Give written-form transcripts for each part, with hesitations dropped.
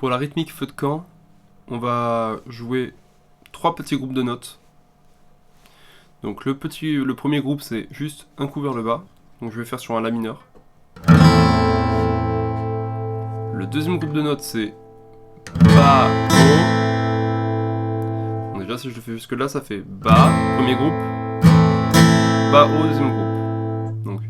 Pour la rythmique feu de camp, on va jouer 3 petits groupes de notes. Donc le premier groupe c'est juste un coup vers le bas, donc je vais faire sur un La mineur. Le deuxième groupe de notes c'est Bas, Haut. Bon, déjà si je le fais jusque là ça fait Bas, premier groupe, Bas, Haut, deuxième groupe. Donc.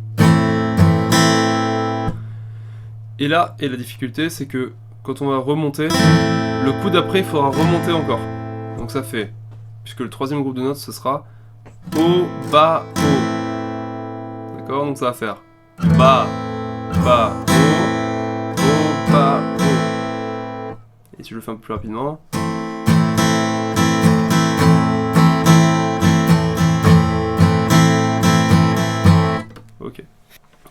Et là, la difficulté c'est que quand on va remonter, le coup d'après il faudra remonter encore. Donc ça fait, puisque le troisième groupe de notes ce sera Haut, Bas, Haut. D'accord, donc ça va faire Bas, Bas, Haut, Haut, Bas, Haut. Et si je le fais un peu plus rapidement. Ok.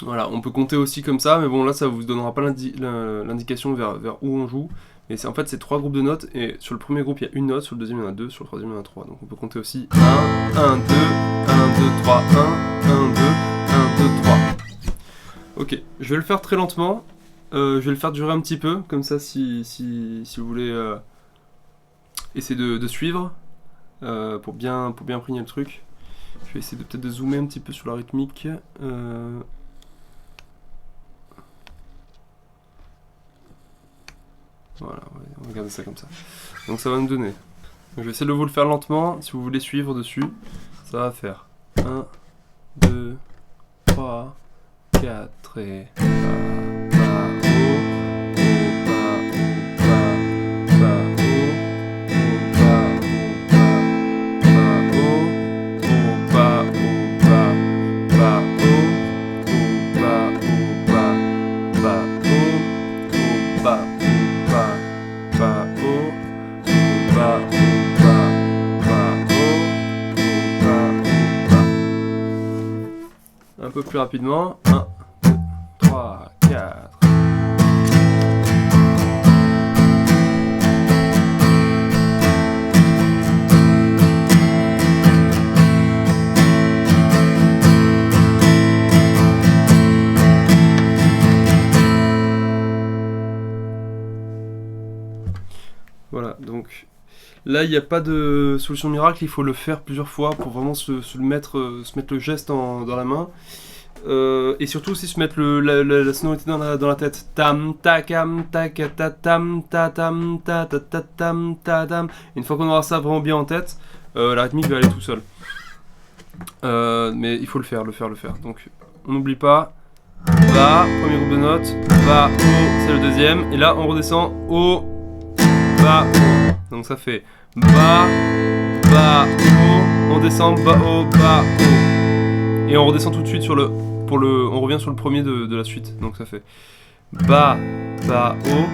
Voilà, on peut compter aussi comme ça, mais bon là ça vous donnera pas l'indication vers où on joue. Mais en fait c'est 3 groupes de notes, et sur le premier groupe il y a une note, sur le deuxième il y en a 2, sur le troisième il y en a 3. Donc on peut compter aussi 1, 1, 2, 1, 2, 3, 1, 1, 2, 1, 2, 3. Ok, je vais le faire très lentement, je vais le faire durer un petit peu, comme ça si vous voulez essayer de suivre, pour bien imprégner le truc. Je vais essayer peut-être de zoomer un petit peu sur la rythmique. Voilà, on va regarder ça comme ça. Donc ça va nous donner. Donc je vais essayer de vous le faire lentement, si vous voulez suivre dessus. Ça va faire 1, 2, 3, 4 et Bas, Bas, Haut, Haut, Bas, Haut, Bas, Bas, Haut, Haut, Bas, Haut, Bas, Haut, Haut, Bas, Haut, Bas, Bas, Haut, Haut, Bas, Haut, Bas, Bas, Haut, Haut, Bas, Bas, Haut, Bas, Haut, Bas, Bas, Haut, Bas, Haut, Bas. Un peu plus rapidement. 1, 2, 3, 4. Voilà, donc là il n'y a pas de solution miracle, il faut le faire plusieurs fois pour vraiment se mettre le geste dans la main. Et surtout aussi se mettre la sonorité dans la tête. Tam takam takata tam ta tam ta ta ta tam ta tam. Une fois qu'on aura ça vraiment bien en tête, la rythmique va aller tout seul. Mais il faut le faire. Donc on n'oublie pas. Bas, premier groupe de notes. Bas, Haut, c'est le deuxième. Et là on redescend Haut, Bas, Haut. Donc ça fait Bas, Bas, Haut. On descend Bas, Haut, Bas, Haut. Et on redescend tout de suite on revient sur le premier de la suite. Donc ça fait Bas, Bas, Haut,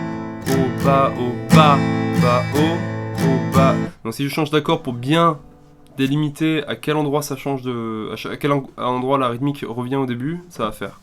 Haut, Bas, Haut, Bas, Bas, Haut, Haut, Bas. Donc si je change d'accord pour bien délimiter à quel endroit ça change à quel endroit la rythmique revient au début, ça va faire